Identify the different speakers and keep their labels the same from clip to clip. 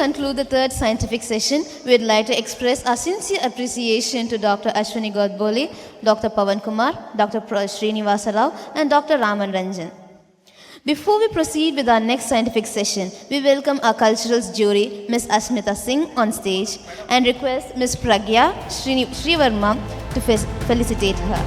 Speaker 1: conclude the third scientific session, we would like to express our sincere appreciation to Dr. Ashwini Godbole, Dr. Pawan Kumar, Dr. Sreenivasa Rao, and Dr. Raman Ranjan. Before we proceed with our next scientific session, we welcome our culturals jury, Ms. Asmita Singh, on stage and request Ms. Pragya Shree Varma to felicitate her.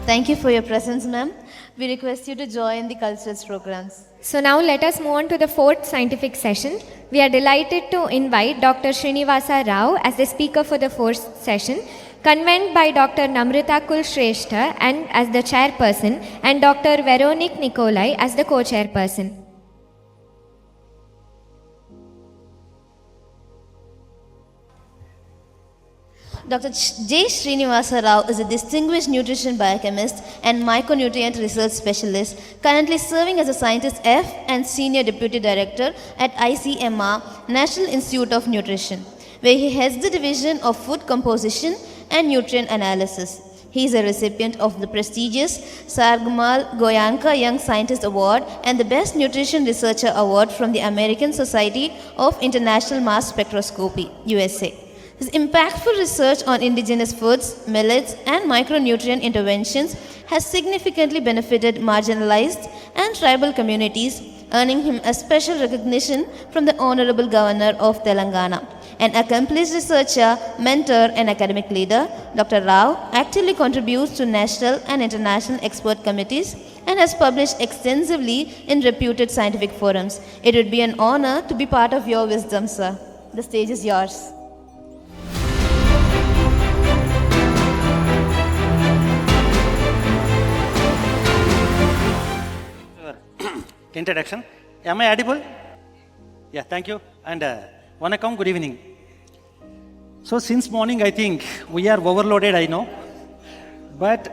Speaker 1: Thank you for your presence, ma'am. We request you to join the culturals programs.
Speaker 2: So now let us move on to the fourth scientific session. We are delighted to invite Dr. Sreenivasa Rao as the speaker for the fourth session, convened by Dr. Namrata Kulshrestha and as the chairperson, and Dr. Veronique Nicolai as the co-chairperson.
Speaker 1: Dr. J. Sreenivasa Rao is a distinguished nutrition biochemist and micronutrient research specialist, currently serving as a scientist F and Senior Deputy Director at ICMR, National Institute of Nutrition, where he heads the Division of Food Composition and Nutrient Analysis. He is a recipient of the prestigious Sargmal Goyanka Young Scientist Award and the Best Nutrition Researcher Award from the American Society of International Mass Spectroscopy, USA. His impactful research on indigenous foods, millets, and micronutrient interventions has significantly benefited marginalized and tribal communities, earning him a special recognition from the Honorable Governor of Telangana. An accomplished researcher, mentor, and academic leader, Dr. Rao actively contributes to national and international expert committees and has published extensively in reputed scientific forums. It would be an honor to be part of your wisdom, sir. The stage is yours.
Speaker 3: Introduction. Am I audible? Yeah, thank you. And Vanakkam, good evening. So since morning, I think we are overloaded, I know. But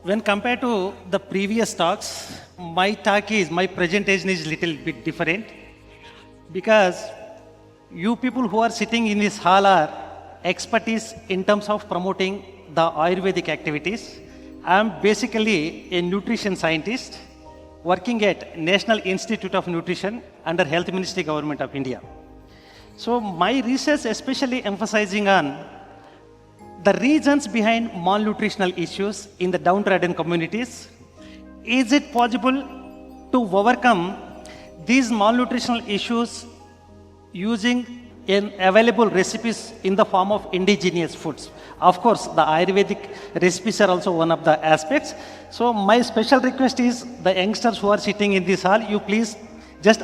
Speaker 3: when compared to the previous talks, my presentation is little bit different. Because you people who are sitting in this hall are expertise in terms of promoting the Ayurvedic activities. I am basically a nutrition scientist working at National Institute of Nutrition under Health Ministry Government of India. So my research especially emphasizing on the reasons behind malnutritional issues in the downtrodden communities. Is it possible to overcome these malnutritional issues using available recipes in the form of indigenous foods? Of course, the Ayurvedic recipes are also one of the aspects. So my special request is the youngsters who are sitting in this hall, you please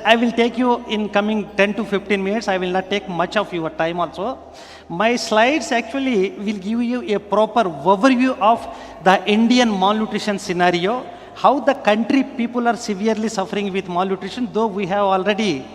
Speaker 3: I will take you in coming 10 to 15 minutes. I will not take much of your time also. My slides actually will give you a proper overview of the Indian malnutrition scenario, how the country people are severely suffering with malnutrition, though we have already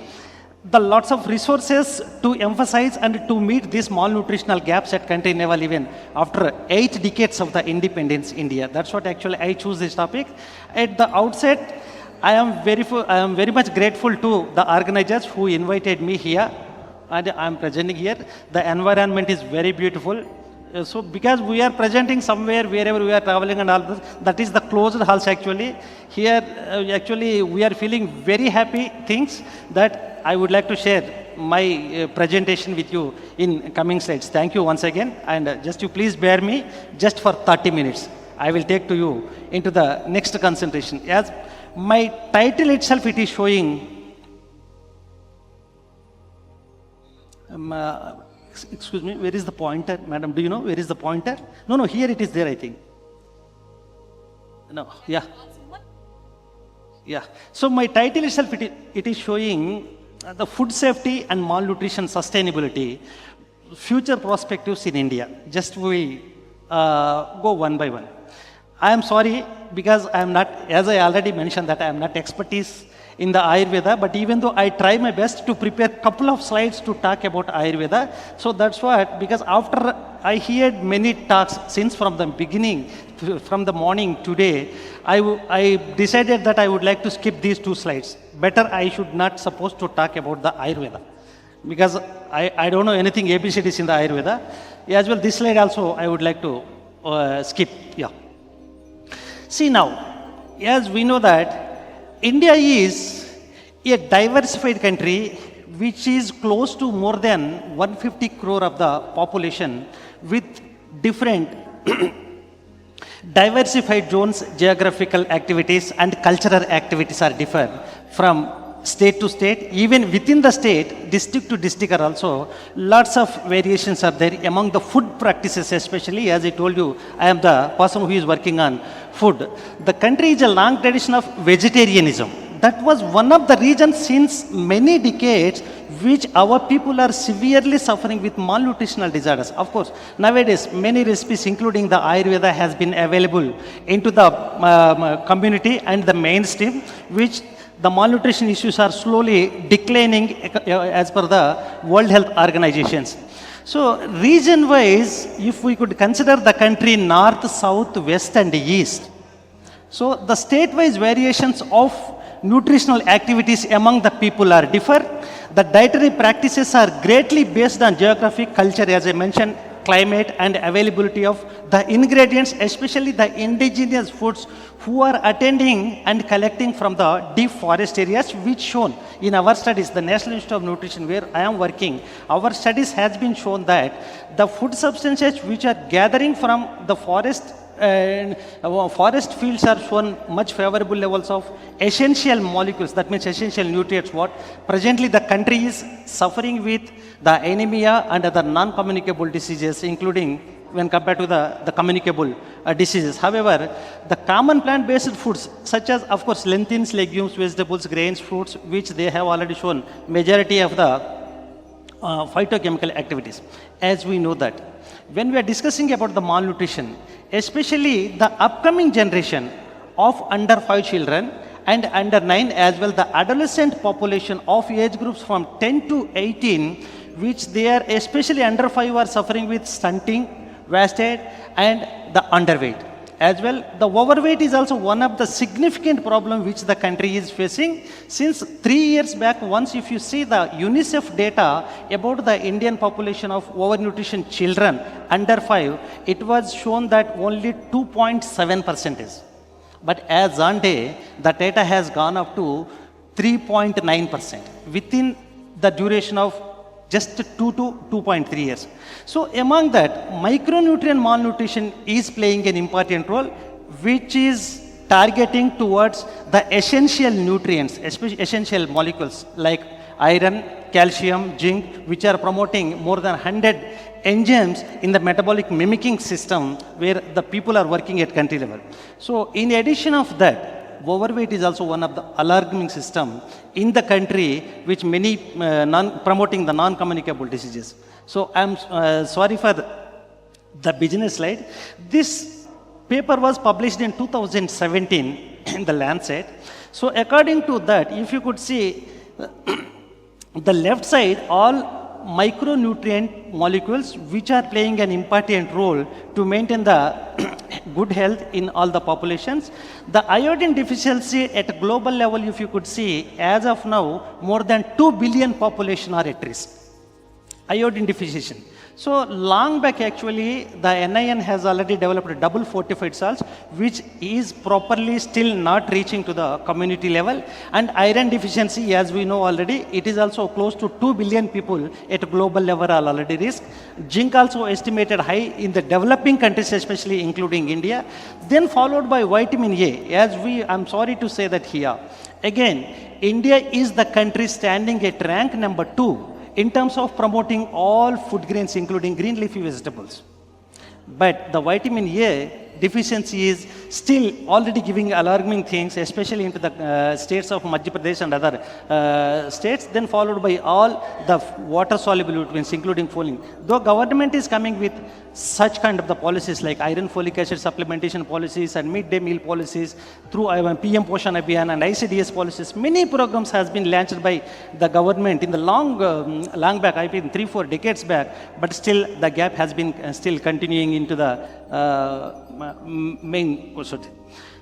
Speaker 3: the lots of resources to emphasize and to meet these malnutritional gaps at country level even after 8 decades of the independence India. That's what actually I choose this topic. At the outset, I am very much grateful to the organizers who invited me here and I am presenting here. The environment is very beautiful. So because we are presenting somewhere wherever we are traveling and all this, that is the closed halls actually. Here actually we are feeling very happy things that I would like to share my presentation with you in coming slides. Thank you once again, and just you please bear me just for 30 minutes. I will take to you into the next concentration. As my title itself, it is showing, excuse me, where is the pointer? Madam, do you know where is the pointer? No, here it is there, I think. No, yeah. Yeah. So my title itself, it is showing the food safety and malnutrition sustainability, future perspectives in India. Just we go one by one. I am sorry because I am not, as I already mentioned that I am not expertise in the Ayurveda, but even though I try my best to prepare a couple of slides to talk about Ayurveda, so that's what, because after I heard many talks since from the beginning, from the morning today, I decided that I would like to skip these 2 slides. Better I should not supposed to talk about the Ayurveda, because I don't know anything ABCDs in the Ayurveda. As well, this slide also I would like to skip. Yeah. See now, as we know that India is a diversified country which is close to more than 150 crore of the population with different diversified zones, geographical activities and cultural activities are different from state to state. Even within the state, district to district are also lots of variations are there among the food practices, especially as I told you, I am the person who is working on food. The country is a long tradition of vegetarianism. That was one of the reasons since many decades which our people are severely suffering with malnutritional disorders. Of course, nowadays many recipes including the Ayurveda has been available into the community and the mainstream, which the malnutrition issues are slowly declining as per the World Health Organizations. So region-wise, if we could consider the country north, south, west and east, so the state-wise variations of nutritional activities among the people are differ. The dietary practices are greatly based on geographic culture, as I mentioned, climate and availability of the ingredients, especially the indigenous foods who are attending and collecting from the deep forest areas, which shown in our studies, the National Institute of Nutrition where I am working, our studies has been shown that the food substances which are gathering from the forest and forest fields are shown much favorable levels of essential molecules, that means essential nutrients. What presently the country is suffering with the anemia and other non-communicable diseases, including when compared to the communicable diseases. However, the common plant-based foods such as, of course, lentils, legumes, vegetables, grains, fruits, which they have already shown majority of the phytochemical activities. As we know that when we are discussing about the malnutrition, especially the upcoming generation of under 5 children and under 9, as well the adolescent population of age groups from 10 to 18, which they are especially under 5 are suffering with stunting, wasted and the underweight. As well, the overweight is also one of the significant problem which the country is facing. Since 3 years back, once if you see the UNICEF data about the Indian population of overnutrition children under 5, it was shown that only 2.7% is. But as on day, the data has gone up to 3.9% within the duration of just 2 to 2.3 years. So among that, micronutrient malnutrition is playing an important role, which is targeting towards the essential nutrients, especially essential molecules like iron, calcium, zinc, which are promoting more than 100 enzymes in the metabolic mimicking system where the people are working at country level. So in addition of that, overweight is also one of the alarming system in the country, which many promoting the non-communicable diseases. So I'm sorry for the business slide. This paper was published in 2017 in the Lancet. So according to that, if you could see the left side, all micronutrient molecules which are playing an important role to maintain the good health in all the populations. The iodine deficiency at global level, if you could see, as of now, more than 2 billion population are at risk. Iodine deficiency. So long back actually, the NIN has already developed double fortified salts, which is properly still not reaching to the community level. And iron deficiency, as we know already, it is also close to 2 billion people at global level are already risk. Zinc also estimated high in the developing countries, especially including India. Then followed by vitamin A, I'm sorry to say that here. Again, India is the country standing at rank number 2 in terms of promoting all food grains, including green leafy vegetables. But the vitamin A, deficiency is still already giving alarming things, especially into the states of Madhya Pradesh and other states, then followed by all the water-soluble nutrients, including folic. Though government is coming with such kind of the policies like iron folic acid supplementation policies and midday meal policies through PM Poshan Abhiyan and ICDS policies, many programs has been launched by the government in the long back, I think 3-4 decades back, but still the gap has been still continuing into the main course.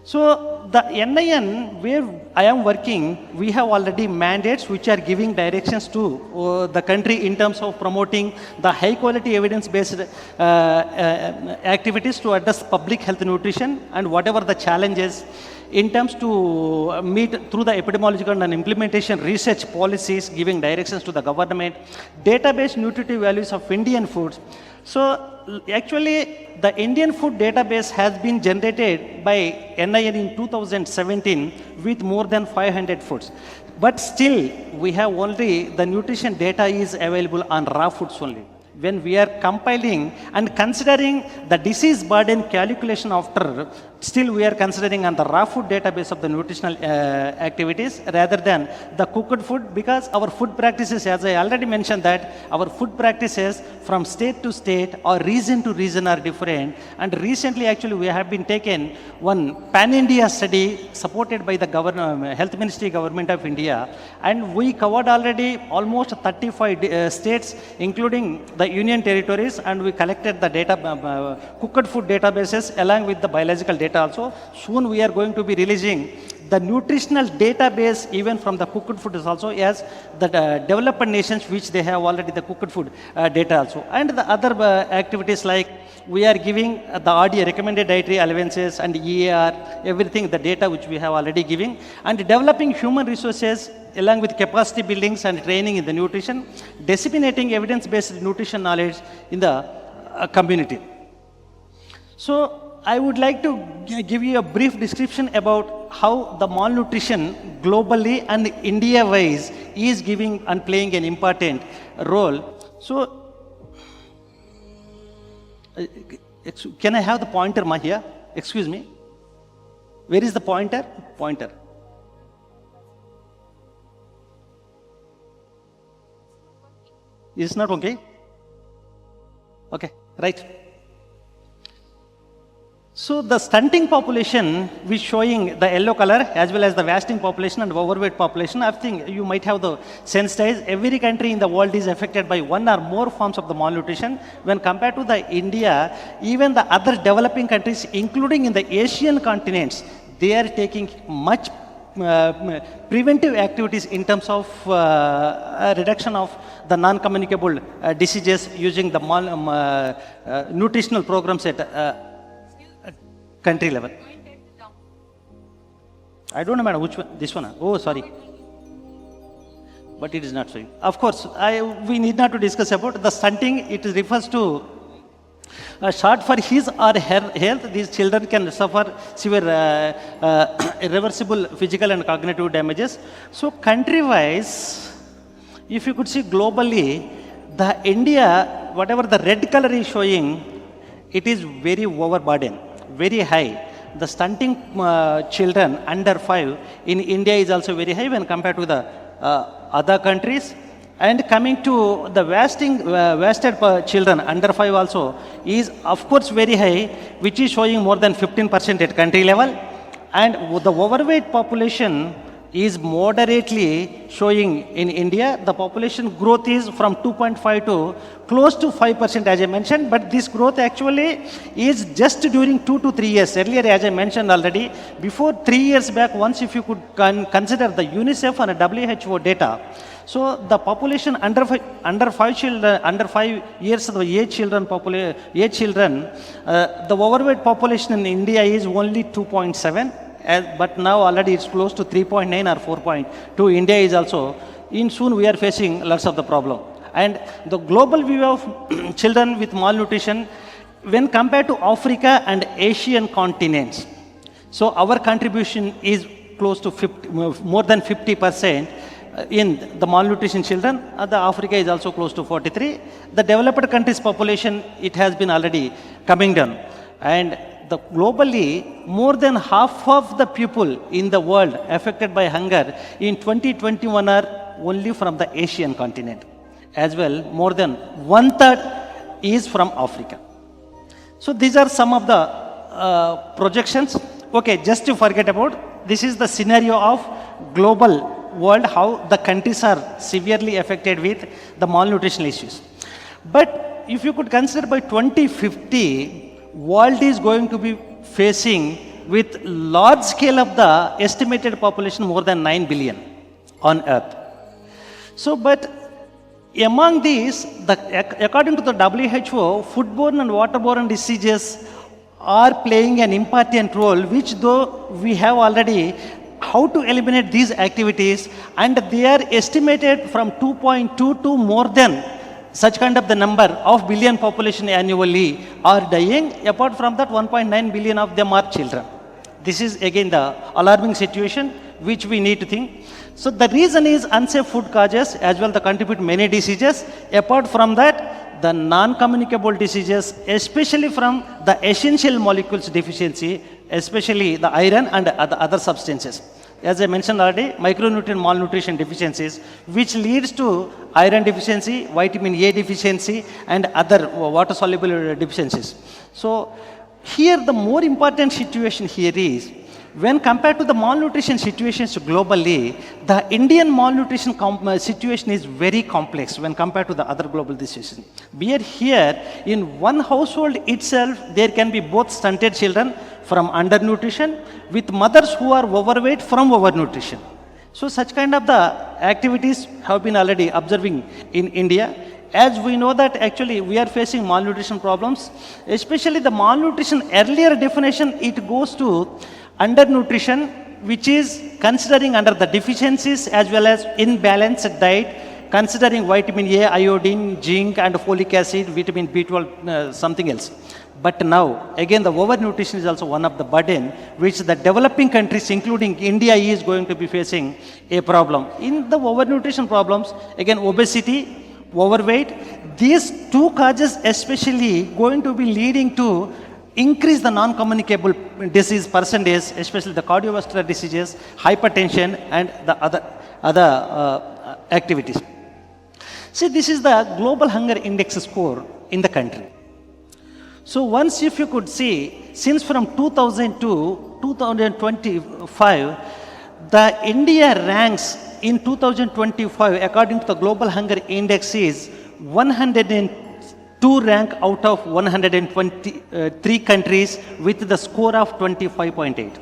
Speaker 3: So the NIN where I am working, we have already mandates which are giving directions to the country in terms of promoting the high quality evidence based activities to address public health nutrition and whatever the challenges in terms to meet through the epidemiological and implementation research policies, giving directions to the government, database nutritive values of Indian foods. So actually the Indian food database has been generated by NIN in 2017 with more than 500 foods. But still we have only the nutrition data is available on raw foods only. When we are compiling and considering the disease burden calculation after, still we are considering on the raw food database of the nutritional activities rather than the cooked food, because our food practices, as I already mentioned that our food practices from state to state or region to region are different. And recently actually we have been taken one pan-India study supported by the Health Ministry Government of India, and we covered already almost 35 states including the union territories, and we collected the data, cooked food databases along with the biological data also. Soon we are going to be releasing the nutritional database even from the cooked food is also, as the developed nations which they have already the cooked food data also. And the other activities like we are giving the RDA, recommended dietary allowances, and EAR, everything, the data which we have already giving, and developing human resources along with capacity buildings and training in the nutrition, disseminating evidence-based nutrition knowledge in the community. So I would like to give you a brief description about how the malnutrition globally and India-wise is giving and playing an important role. So, can I have the pointer here? Excuse me. Where is the pointer? Pointer. Is not okay? Okay, right. So the stunting population is showing the yellow color as well as the wasting population and overweight population. I think you might have the sensitized. Every country in the world is affected by one or more forms of the malnutrition. When compared to the India, even the other developing countries, including in the Asian continents, they are taking much preventive activities in terms of reduction of the non-communicable diseases using the nutritional programs at country level. I don't know, madam, which one? This one? Oh, sorry. But it is not showing. Of course, we need not to discuss about the stunting. It refers to short for his or her health. These children can suffer severe irreversible physical and cognitive damages. So country-wise, if you could see globally, the India, whatever the red color is showing, it is very overburdened, very high. The stunting children under 5 in India is also very high when compared to the other countries. And coming to the wasted children under 5 also is of course very high, which is showing more than 15% at country level. And the overweight population is moderately showing in India. The population growth is from 2.5 to close to 5% as I mentioned, but this growth actually is just during 2 to 3 years. Earlier, as I mentioned already, before 3 years back, once if you could consider the UNICEF and WHO data, so the population under 5 children, under 5 years of age children, the overweight population in India is only 2.7. But now already it's close to 3.9 or 4.2. India is also, in soon we are facing lots of the problem. And the global view of children with malnutrition, when compared to Africa and Asian continents, so our contribution is close to more than 50% in the malnutrition children. The Africa is also close to 43. The developed countries population, it has been already coming down. And the globally more than half of the people in the world affected by hunger in 2021 are only from the Asian continent. As well, more than one third is from Africa. So these are some of the projections. Okay, just to forget about, this is the scenario of global world, how the countries are severely affected with the malnutrition issues. But if you could consider by 2050, world is going to be facing with large scale of the estimated population more than 9 billion on earth. So, but among these, according to the WHO, foodborne and waterborne diseases are playing an important role, which though we have already how to eliminate these activities, and they are estimated from 2.2 to more than such kind of the number of billion population annually are dying. Apart from that, 1.9 billion of them are children. This is again the alarming situation which we need to think. So the reason is unsafe food causes as well, they contribute many diseases. Apart from that, the non-communicable diseases, especially from the essential molecules deficiency, especially the iron and other substances. As I mentioned already, micronutrient malnutrition deficiencies, which leads to iron deficiency, vitamin A deficiency, and other water-soluble deficiencies. So here the more important situation here is, when compared to the malnutrition situations globally, the Indian malnutrition situation is very complex when compared to the other global diseases. We are here, in one household itself, there can be both stunted children from undernutrition with mothers who are overweight from overnutrition. So such kind of the activities have been already observing in India. As we know that actually we are facing malnutrition problems, especially the malnutrition earlier definition, it goes to undernutrition, which is considering under the deficiencies as well as imbalanced diet, considering vitamin A, iodine, zinc and folic acid, vitamin B12, something else. But now, again, the overnutrition is also one of the burden which the developing countries, including India, is going to be facing a problem. In the overnutrition problems, again, obesity, overweight, these two causes especially going to be leading to increase the non-communicable disease percentage, especially the cardiovascular diseases, hypertension, and the other activities. See, this is the global hunger index score in the country. So once if you could see, since from 2000 to 2025, the India ranks in 2025 according to the global hunger index is 102 rank out of 123 countries with the score of 25.8.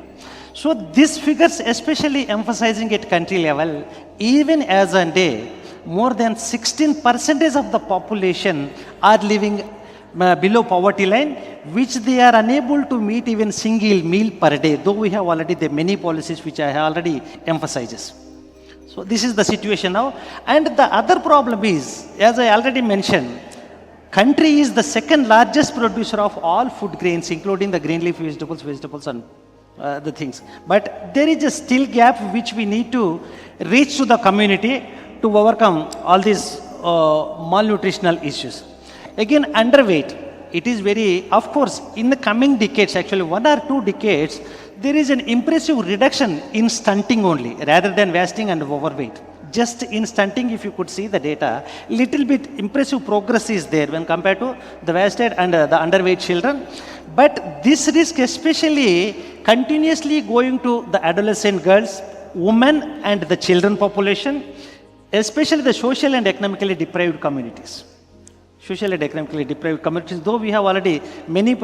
Speaker 3: So these figures especially emphasizing at country level, even as on day, more than 16% of the population are living below poverty line, which they are unable to meet even single meal per day, though we have already the many policies which I have already emphasizes. So this is the situation now. And the other problem is, as I already mentioned, country is the second largest producer of all food grains, including the green leaf vegetables and the things. But there is a still gap which we need to reach to the community to overcome all these malnutritional issues. Again, underweight, it is very, of course, in the coming decades, actually 1 or 2 decades, there is an impressive reduction in stunting only, rather than wasting and overweight. Just in stunting, if you could see the data, little bit impressive progress is there when compared to the wasted and the underweight children. But this risk especially continuously going to the adolescent girls, women and the children population, especially the social and economically deprived communities. Social and economically deprived communities, though we have already many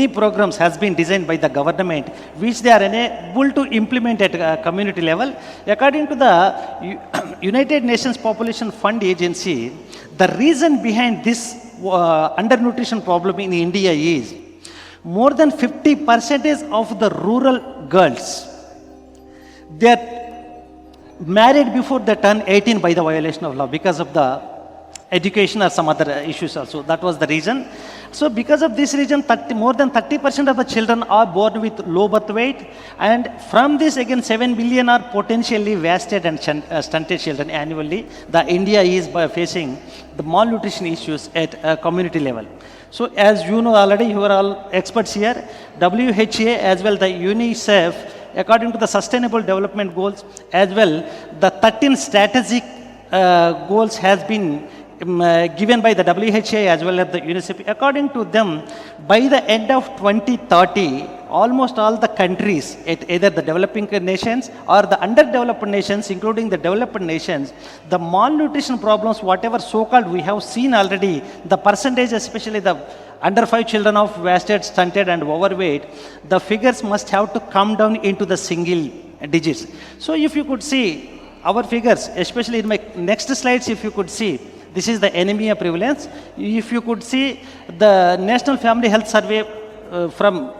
Speaker 3: programs has been designed by the government, which they are unable to implement at community level. According to the United Nations Population Fund Agency, the reason behind this undernutrition problem in India is more than 50% of the rural girls, they are married before they turn 18 by the violation of law because of the education or some other issues also. That was the reason. So because of this reason, more than 30% of the children are born with low birth weight, and from this again 7 billion are potentially wasted and stunted children annually. The India is facing the malnutrition issues at a community level. So as you know already, you are all experts here, WHA as well the UNICEF, according to the Sustainable Development Goals as well, the 13 strategic goals has been given by the WHA as well as the UNICEF. According to them, by the end of 2030, almost all the countries, either the developing nations or the underdeveloped nations, including the developed nations, the malnutrition problems, whatever so-called we have seen already, the percentage, especially the under 5 children of wasted, stunted and overweight, the figures must have to come down into the single digits. So if you could see our figures, especially in my next slides, if you could see, this is the anemia prevalence. If you could see the National Family Health Survey from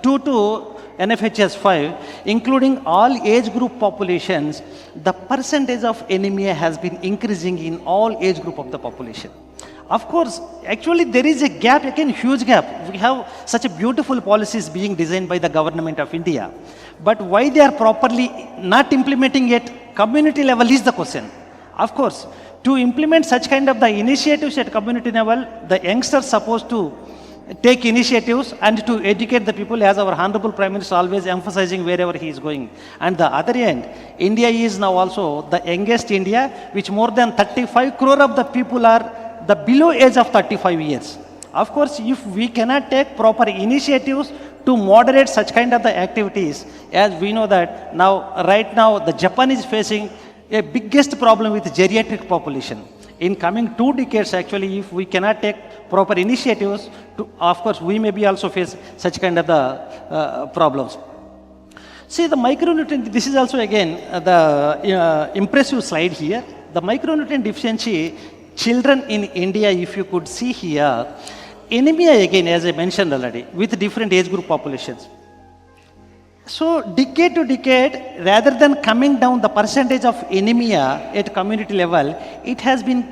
Speaker 3: 2 to NFHS 5, including all age group populations, the percentage of anemia has been increasing in all age group of the population. Of course, actually there is a gap, again huge gap. We have such a beautiful policies being designed by the government of India. But why they are properly not implementing it, community level is the question. Of course, to implement such kind of the initiatives at community level, the youngsters supposed to take initiatives and to educate the people, as our Honorable Prime Minister always emphasizing wherever he is going. And the other end, India is now also the youngest India, which more than 35 crore of the people are the below age of 35 years. Of course, if we cannot take proper initiatives to moderate such kind of the activities, as we know that now, right now, the Japan is facing a biggest problem with geriatric population. In coming 2 decades, actually, if we cannot take proper initiatives, of course, we may be also face such kind of the problems. See, the micronutrient, this is also again the impressive slide here. The micronutrient deficiency, children in India, if you could see here, anemia again, as I mentioned already, with different age group populations. So decade to decade, rather than coming down the percentage of anemia at community level, it has been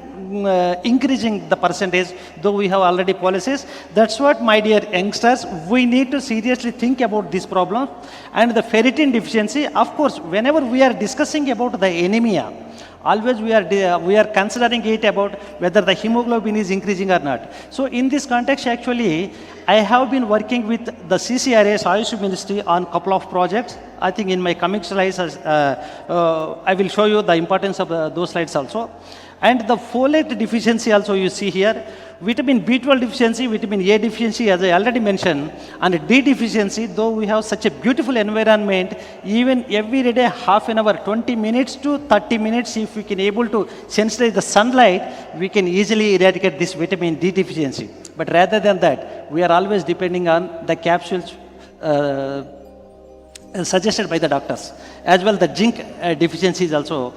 Speaker 3: increasing the percentage, though we have already policies. That's what, my dear youngsters, we need to seriously think about this problem. And the ferritin deficiency, of course, whenever we are discussing about the anemia, always we are considering it about whether the hemoglobin is increasing or not. So in this context, actually, I have been working with the CCRA's Ayush Ministry on a couple of projects. I think in my coming slides, I will show you the importance of those slides also. And the folate deficiency also you see here. Vitamin B12 deficiency, vitamin A deficiency, as I already mentioned, and D deficiency, though we have such a beautiful environment, even every day half an hour, 20 minutes to 30 minutes, if we can able to sensitize the sunlight, we can easily eradicate this vitamin D deficiency. But rather than that, we are always depending on the capsules suggested by the doctors. As well, the zinc deficiency is also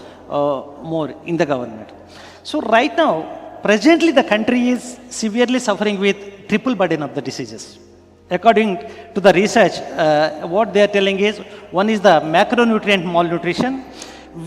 Speaker 3: more in the government. So right now, presently the country is severely suffering with triple burden of the diseases. According to the research, what they are telling is, one is the macronutrient malnutrition,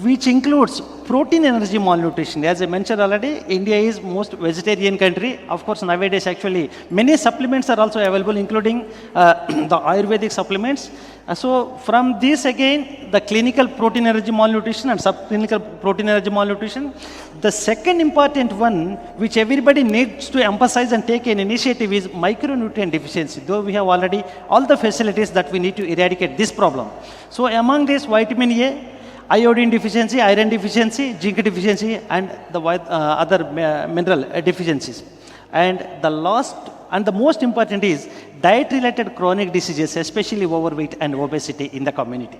Speaker 3: which includes protein energy malnutrition. As I mentioned already, India is most vegetarian country. Of course, nowadays actually many supplements are also available, including the Ayurvedic supplements. So from this again, the clinical protein energy malnutrition and subclinical protein energy malnutrition. The second important one, which everybody needs to emphasize and take an initiative, is micronutrient deficiency, though we have already all the facilities that we need to eradicate this problem. So among this, vitamin A, iodine deficiency, iron deficiency, zinc deficiency, and the other mineral deficiencies. And the last and the most important is diet-related chronic diseases, especially overweight and obesity in the community.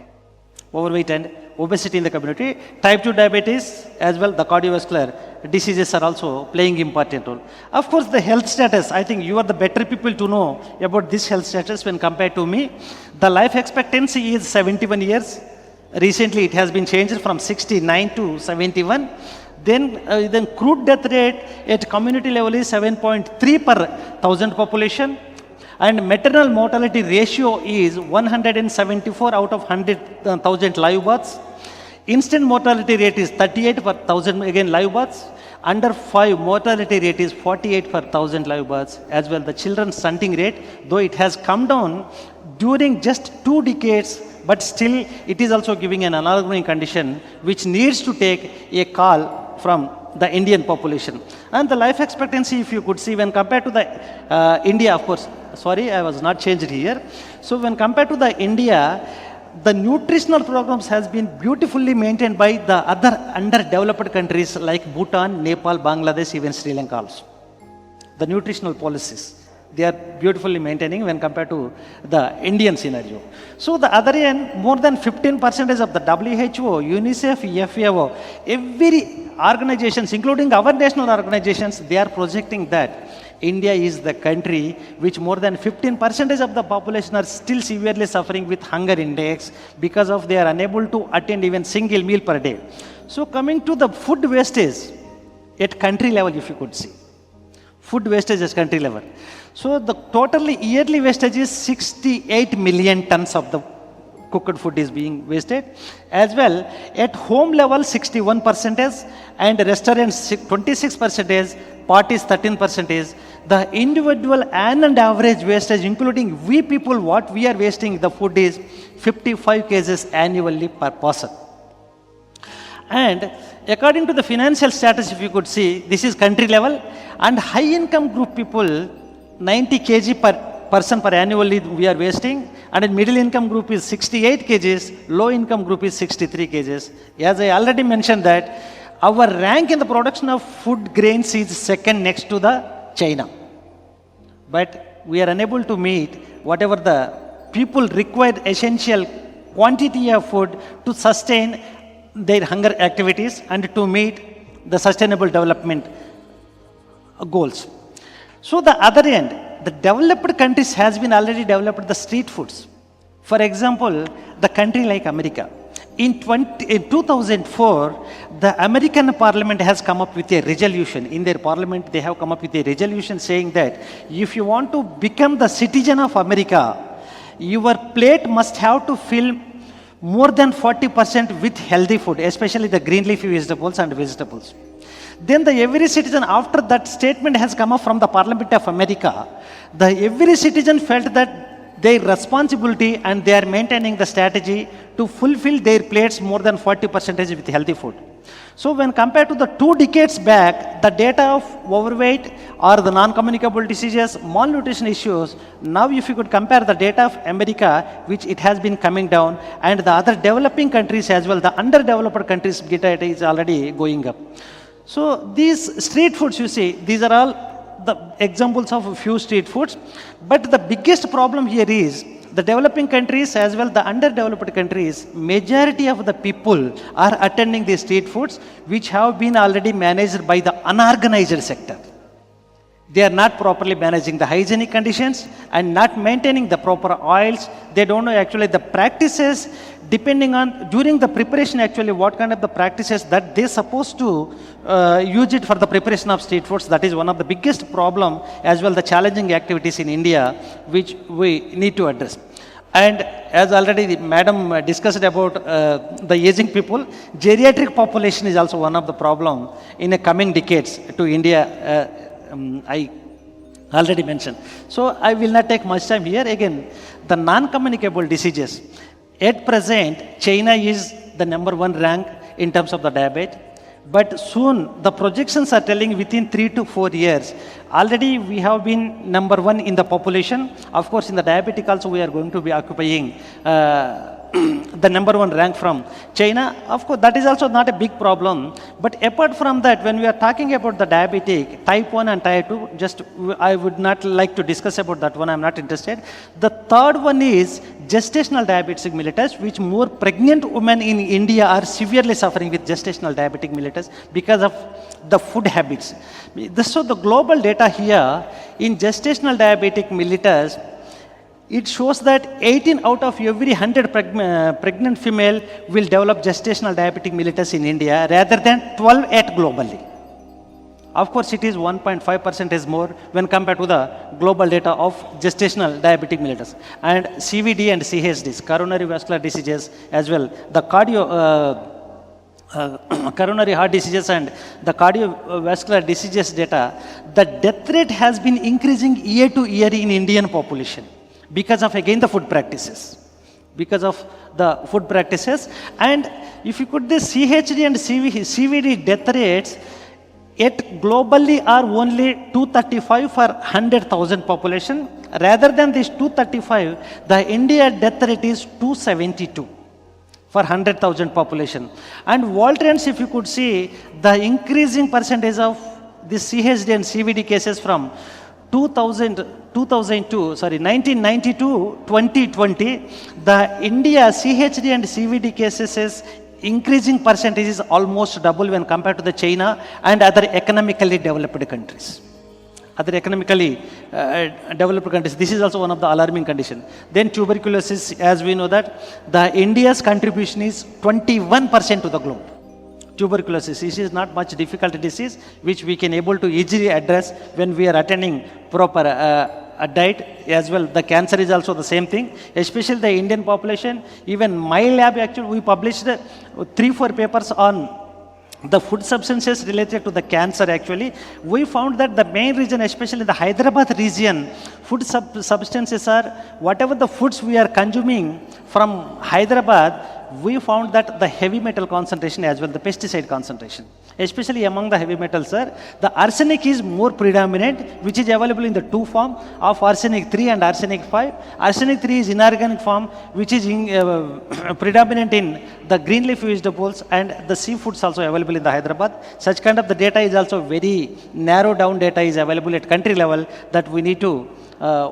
Speaker 3: Overweight and obesity in the community. Type 2 diabetes, as well the cardiovascular diseases are also playing important role. Of course, the health status, I think you are the better people to know about this health status when compared to me. The life expectancy is 71 years. Recently, it has been changed from 69 to 71. Then crude death rate at community level is 7.3 per 1,000 population. And maternal mortality ratio is 174 out of 100,000 live births. Instant mortality rate is 38 per 1000 again live births. Under 5 mortality rate is 48 per 1000 live births. As well, the children's stunting rate, though it has come down during just 2 decades, but still it is also giving an alarming condition which needs to take a call from the Indian population. And the life expectancy, if you could see, when compared to the India, of course, sorry, I was not changed here. So when compared to the India, the nutritional programs has been beautifully maintained by the other underdeveloped countries like Bhutan, Nepal, Bangladesh, even Sri Lanka also. The nutritional policies, they are beautifully maintaining when compared to the Indian scenario. So the other end, more than 15% of the WHO, UNICEF, FAO, every organizations, including our national organizations, they are projecting that India is the country which more than 15% of the population are still severely suffering with hunger index because of they are unable to attend even single meal per day. So coming to the food wastage at country level, if you could see, food wastage at country level. So the totally yearly wastage is 68 million tons of the cooked food is being wasted. As well, at home level 61% and restaurants 26%, parties 13%. The individual and average wastage, including we people, what we are wasting the food is 55 kgs annually per person. And according to the financial status, if you could see, this is country level, and high income group people 90 kg per person per annually we are wasting, and in middle income group is 68 kgs, low income group is 63 kgs. As I already mentioned that our rank in the production of food grains is second next to the China. But we are unable to meet whatever the people require essential quantity of food to sustain their hunger activities and to meet the sustainable development goals. So the other end, the developed countries has been already developed the street foods. For example, the country like America. In 2004, the American Parliament has come up with a resolution. In their parliament, they have come up with a resolution saying that if you want to become the citizen of America, your plate must have to fill more than 40% with healthy food, especially the green leafy vegetables and vegetables. Then the every citizen, after that statement has come up from the Parliament of America, the every citizen felt that their responsibility and they are maintaining the strategy to fulfill their plates more than 40% with healthy food. So when compared to the 2 decades back, the data of overweight or the non-communicable diseases, malnutrition issues, now if you could compare the data of America, which it has been coming down, and the other developing countries as well, the underdeveloped countries data is already going up. So these street foods, you see, these are all the examples of a few street foods. But the biggest problem here is the developing countries as well the underdeveloped countries, majority of the people are attending these street foods which have been already managed by the unorganized sector. They are not properly managing the hygienic conditions and not maintaining the proper oils. They don't know actually the practices depending on during the preparation actually what kind of the practices that they supposed to use it for the preparation of street foods. That is one of the biggest problem as well the challenging activities in India which we need to address. And as already the madam discussed about the aging people, geriatric population is also one of the problem in the coming decades to India. I already mentioned. So I will not take much time here. Again, the non-communicable diseases. At present, China is the #1 rank in terms of the diabetes. But soon, the projections are telling within 3 to 4 years, already we have been #1 in the population. Of course, in the diabetic also we are going to be occupying the #1 rank from China. Of course, that is also not a big problem. But apart from that, when we are talking about the diabetic, type 1 and type 2, just I would not like to discuss about that one. I am not interested. The third one is gestational diabetic mellitus, which more pregnant women in India are severely suffering with gestational diabetic mellitus because of the food habits. So the global data here in gestational diabetic mellitus, it shows that 18 out of every 100 pregnant female will develop gestational diabetic mellitus in India rather than 12 at globally. Of course, it is 1.5% more when compared to the global data of gestational diabetic mellitus. And CVD and CHDs, coronary vascular diseases as well, the coronary heart diseases and the cardiovascular diseases data, the death rate has been increasing year to year in Indian population because of again the food practices. Because of the food practices. And if you could, the CHD and CVD death rates, yet globally are only 235 for 100,000 population. Rather than this 235, the India death rate is 272 for 100,000 population. And world trends, if you could see, the increasing percentage of the CHD and CVD cases from 1990 to 2020, the India CHD and CVD cases is increasing percentage is almost double when compared to the China and other economically developed countries. Other economically developed countries. This is also one of the alarming conditions. Then tuberculosis, as we know that, the India's contribution is 21% to the globe. Tuberculosis, this is not much difficult disease which we can able to easily address when we are attending proper a diet as well. The cancer is also the same thing, especially the Indian population. Even my lab actually, we published 3-4 papers on the food substances related to the cancer actually. We found that the main reason, especially in the Hyderabad region, food substances are, whatever the foods we are consuming from Hyderabad, we found that the heavy metal concentration as well, the pesticide concentration, especially among the heavy metals, sir, the arsenic is more predominant, which is available in the two form of arsenic 3 and arsenic 5. Arsenic 3 is inorganic form, which is predominant in the green leaf vegetables and the seafoods also available in the Hyderabad. Such kind of the data is also very narrow down data is available at country level that we need to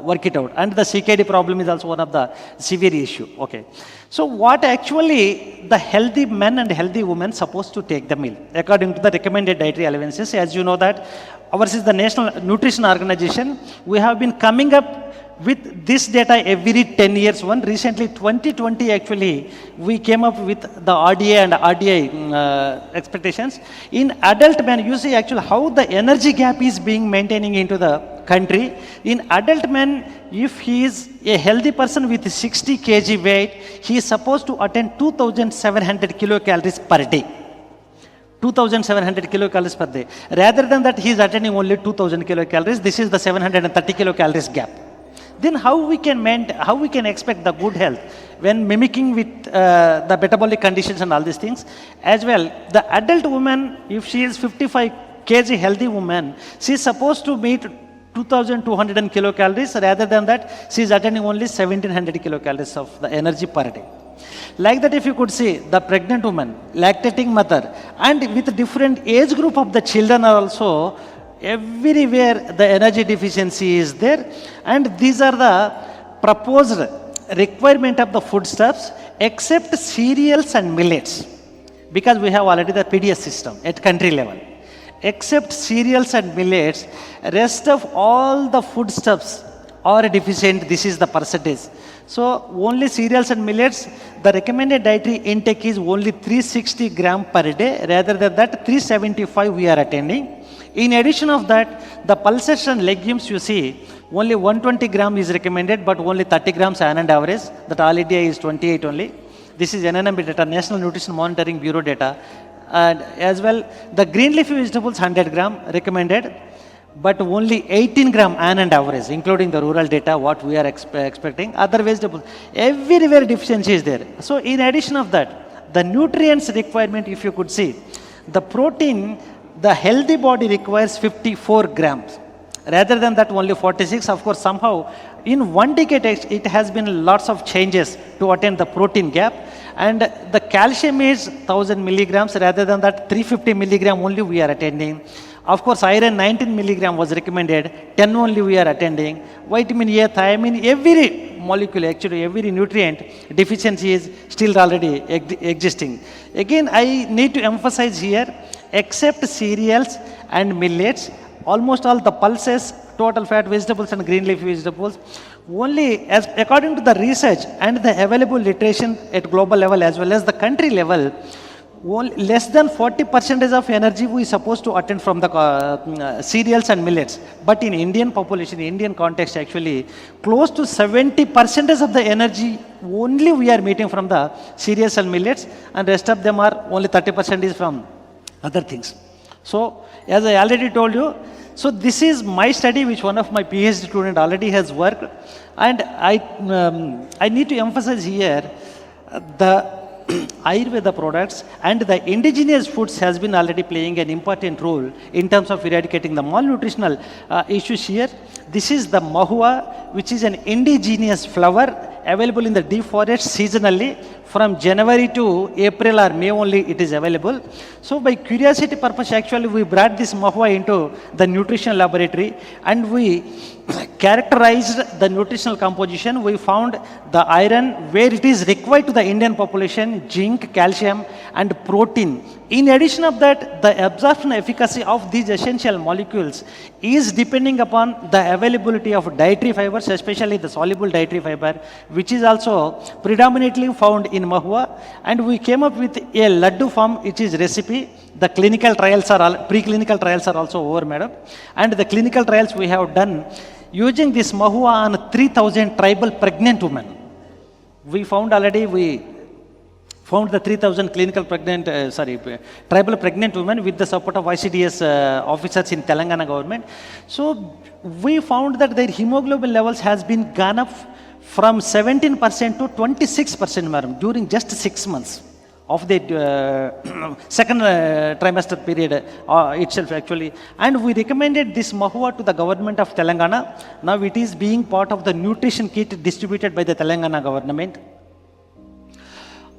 Speaker 3: work it out. And the CKD problem is also one of the severe issue. Okay. So what actually the healthy men and healthy women supposed to take the meal according to the recommended dietary allowances? As you know that ours is the National Nutrition Organization. We have been coming up with this data every 10 years. One recently 2020 actually we came up with the RDA and RDI expectations. In adult men, you see actually how the energy gap is being maintaining into the country. In adult men, if he is a healthy person with 60 kg weight, he is supposed to attain 2,700 kilocalories per day. 2,700 kilocalories per day. Rather than that, he is attaining only 2,000 kilocalories. This is the 730 kilocalories gap. Then how we can expect the good health when mimicking with the metabolic conditions and all these things? As well, the adult woman, if she is 55 kg healthy woman, she is supposed to meet 2,200 kilocalories. Rather than that, she is attaining only 1,700 kilocalories of the energy per day. Like that, if you could see, the pregnant woman, lactating mother, and with different age group of the children are also, everywhere the energy deficiency is there. And these are the proposed requirement of the foodstuffs except cereals and millets, because we have already the PDS system at country level. Except cereals and millets, rest of all the foodstuffs are deficient. This is the percentage. So only cereals and millets, the recommended dietary intake is only 360 gram per day. Rather than that, 375 we are attending. In addition of that, the pulses and legumes, you see, only 120 gram is recommended, but only 30 grams an and average. That all India is 28 only. This is NNMB data, National Nutrition Monitoring Bureau data. And as well, the green leafy vegetables 100 gram recommended, but only 18 gram an and average, including the rural data, what we are expecting. Other vegetables, everywhere deficiency is there. So in addition of that, the nutrients requirement, if you could see, the protein, the healthy body requires 54 grams. Rather than that, only 46. Of course, somehow, in one decade, it has been lots of changes to attain the protein gap. And the calcium is 1000 milligrams. Rather than that, 350 milligram only we are attending. Of course, iron 19 milligram was recommended. 10 only we are attending. Vitamin A, thiamine, every molecule, actually every nutrient deficiency is still already existing. Again, I need to emphasize here, except cereals and millets, almost all the pulses, total fat vegetables and green leafy vegetables, only as according to the research and the available literature at global level as well as the country level, only less than 40% of energy we supposed to attend from the cereals and millets. But in Indian population, Indian context actually, close to 70% of the energy only we are meeting from the cereals and millets, and rest of them are only 30% is from other things. So, as I already told you, so this is my study which one of my PhD student already has worked, and I need to emphasize here the Ayurveda products and the indigenous foods has been already playing an important role in terms of eradicating the malnutritional issues here. This is the mahua, which is an indigenous flower available in the deep forest seasonally. From January to April or May only it is available. So by curiosity purpose, actually we brought this mahua into the nutrition laboratory and we characterized the nutritional composition. We found the iron where it is required to the Indian population, zinc, calcium and protein. In addition of that, the absorption efficacy of these essential molecules is depending upon the availability of dietary fibers, especially the soluble dietary fiber, which is also predominantly found in mahua. And we came up with a laddu form, which is recipe. The clinical trials are, preclinical trials are also over, madam. And the clinical trials we have done using this mahua on 3,000 tribal pregnant women. We found already, we found the 3,000 clinical pregnant, tribal pregnant women with the support of ICDS officers in Telangana government. So we found that their hemoglobin levels has been gone up from 17% to 26%, madam, during just 6 months of the second trimester period itself actually. And we recommended this mahua to the government of Telangana. Now it is being part of the nutrition kit distributed by the Telangana government.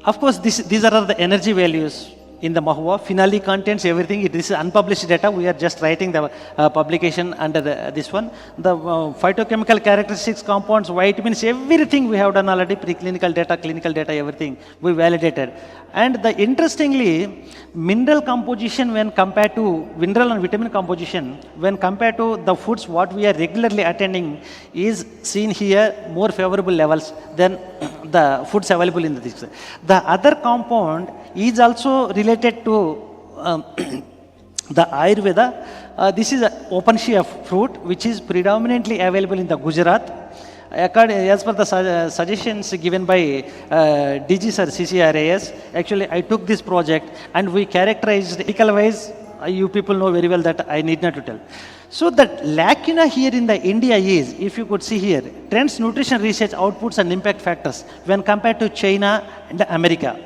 Speaker 3: Of course, these are the energy values in the mahua. Phenolic contents, everything. It is unpublished data. We are just writing the publication under this one. The phytochemical characteristics, compounds, vitamins, everything we have done already. Preclinical data, clinical data, everything we validated. And interestingly, mineral composition when compared to mineral and vitamin composition when compared to the foods what we are regularly attending is seen here more favorable levels than the foods available in this. The other compound is also related to the Ayurveda. This is an open shea fruit which is predominantly available in the Gujarat. As per the suggestions given by DG sir CCRAS, actually I took this project and we characterized medical wise, you people know very well that I need not to tell. So the lacuna here in the India is, if you could see here, trends, nutrition research outputs and impact factors when compared to China and America.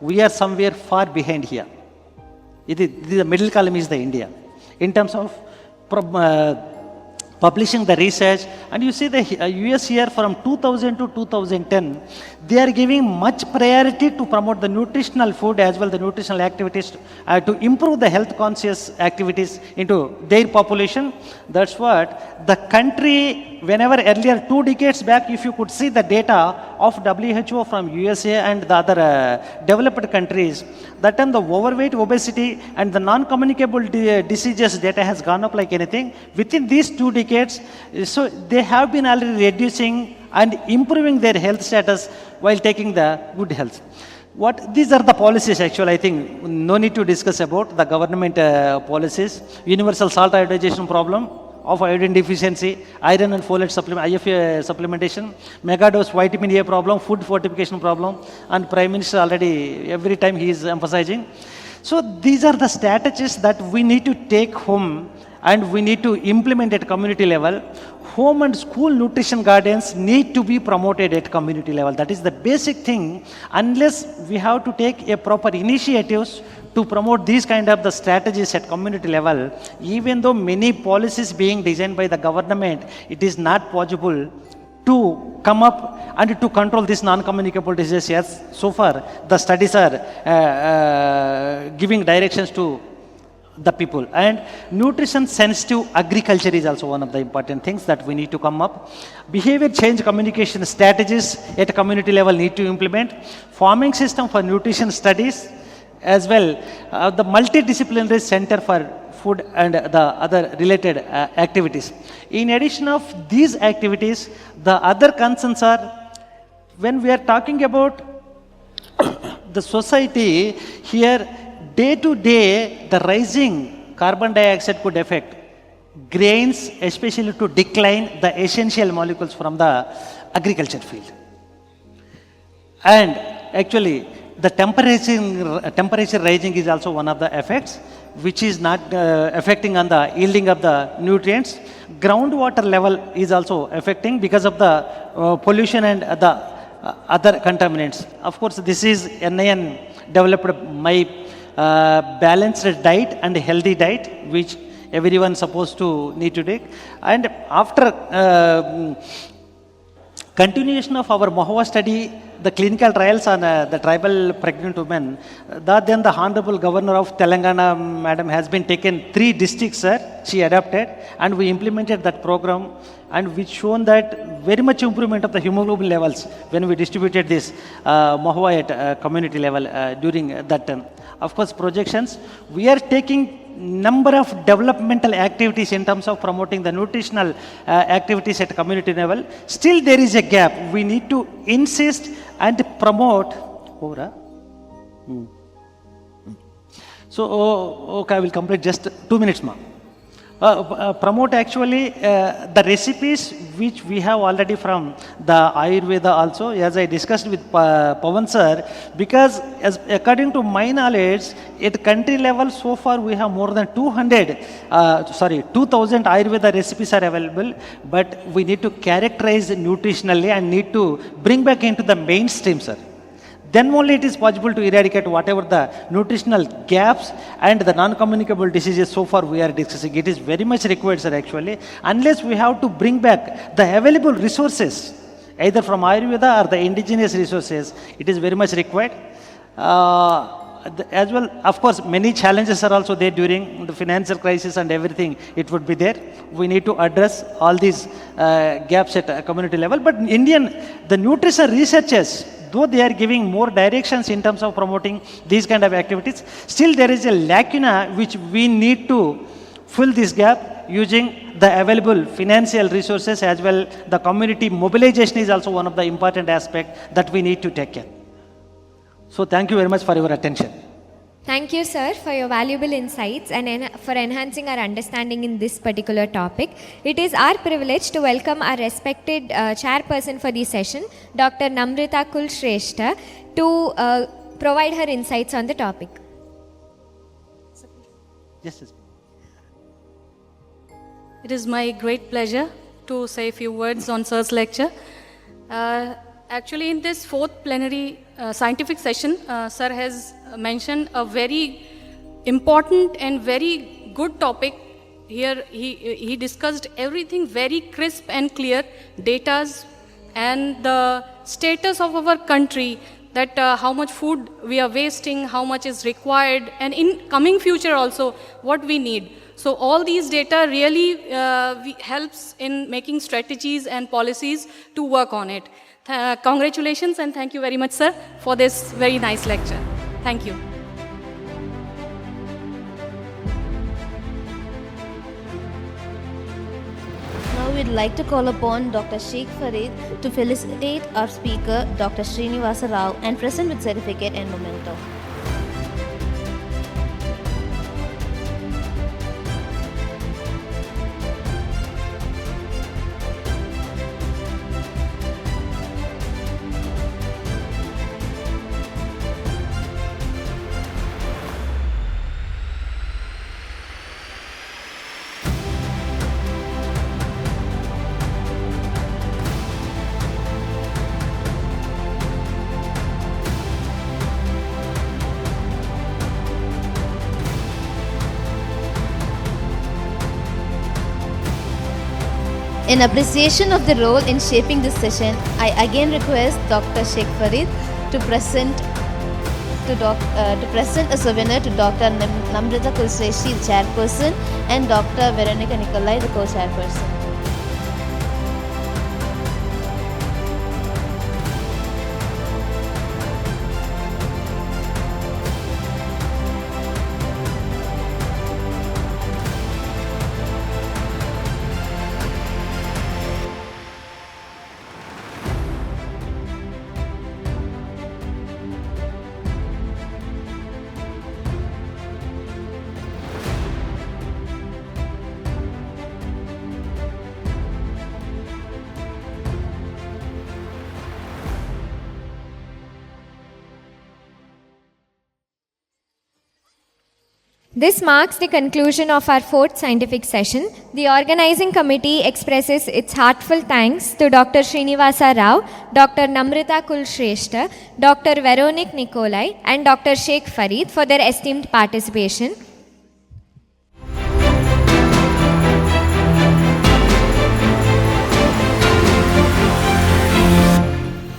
Speaker 3: We are somewhere far behind here. The middle column is the India. In terms of publishing the research, and you see the US here from 2000 to 2010, they are giving much priority to promote the nutritional food as well the nutritional activities to improve the health conscious activities into their population. That's what the country, whenever earlier 2 decades back, if you could see the data of WHO from USA and the other developed countries, that time the overweight, obesity and the non-communicable diseases data has gone up like anything. Within these 2 decades, so they have been already reducing and improving their health status while taking the good health. These are the policies actually, I think no need to discuss about the government policies. Universal salt iodization problem of iodine deficiency, iron and folate IF supplementation, megadose vitamin A problem, food fortification problem, and Prime Minister already every time he is emphasizing. So these are the strategies that we need to take home and we need to implement at community level. Home and school nutrition gardens need to be promoted at community level. That is the basic thing. Unless we have to take a proper initiatives to promote these kind of the strategies at community level, even though many policies being designed by the government, it is not possible to come up and to control this non-communicable disease. Yes, so far the studies are giving directions to the people. And nutrition sensitive agriculture is also one of the important things that we need to come up. Behavior change communication strategies at community level need to implement. Farming system for nutrition studies as well. The multidisciplinary center for food and the other related activities. In addition of these activities, the other concerns are when we are talking about the society here, day to day, the rising carbon dioxide could affect grains, especially to decline the essential molecules from the agriculture field. And actually, the temperature rising is also one of the effects, which is not affecting on the yielding of the nutrients. Groundwater level is also affecting because of the pollution and the other contaminants. Of course, this is NIN developed my balanced diet and healthy diet, which everyone supposed to need to take. And after continuation of our Mahova study, the clinical trials on the tribal pregnant women, then the Honorable Governor of Telangana, Madam, has been taken 3 districts, sir. She adopted, and we implemented that program, and which shown that very much improvement of the hemoglobin levels when we distributed this Mahova at community level during that time. Of course, projections, we are taking number of developmental activities in terms of promoting the nutritional activities at community level. Still there is a gap. We need to insist and promote. So, okay, I will complete just 2 minutes, ma'am. Promote actually the recipes which we have already from the Ayurveda also, as I discussed with Pawan sir, because as according to my knowledge, at country level so far we have more than 2000 Ayurveda recipes are available, but we need to characterize nutritionally and need to bring back into the mainstream, sir. Then only it is possible to eradicate whatever the nutritional gaps and the non-communicable diseases so far we are discussing. It is very much required, sir, actually. Unless we have to bring back the available resources, either from Ayurveda or the indigenous resources, it is very much required. As well, of course, many challenges are also there during the financial crisis and everything. It would be there. We need to address all these gaps at a community level. But the nutrition researchers, though they are giving more directions in terms of promoting these kind of activities, still there is a lacuna which we need to fill this gap using the available financial resources, as well the community mobilization is also one of the important aspects that we need to take care. So thank you very much for your attention.
Speaker 2: Thank you, sir, for your valuable insights and for enhancing our understanding in this particular topic. It is our privilege to welcome our respected chairperson for this session, Dr. Namrata Kulshrestha, to provide her insights on the topic.
Speaker 3: Yes, yes.
Speaker 4: It is my great pleasure to say a few words on sir's lecture. Actually, in this 4th plenary scientific session, sir has mentioned a very important and very good topic. Here he discussed everything very crisp and clear, datas and the status of our country, that how much food we are wasting, how much is required, and in coming future also what we need. So all these data really helps in making strategies and policies to work on it. Congratulations and thank you very much, sir, for this very nice lecture. Thank you.
Speaker 1: Now we'd like to call upon Dr. Sheikh Farid to felicitate our speaker, Dr. Sreenivasa Rao, and present with certificate and memento. In appreciation of the role in shaping this session, I again request Dr. Sheikh Farid to present a souvenir to Dr. Namrata Kulshrestha, the chairperson, and Dr. Veronica Nikolai, the co-chairperson.
Speaker 2: This marks the conclusion of our fourth scientific session. The organizing committee expresses its heartfelt thanks to Dr. Sreenivasa Rao, Dr. Namrata Kulshrestha, Dr. Veronique Nicolai, and Dr. Sheikh Farid for their esteemed participation.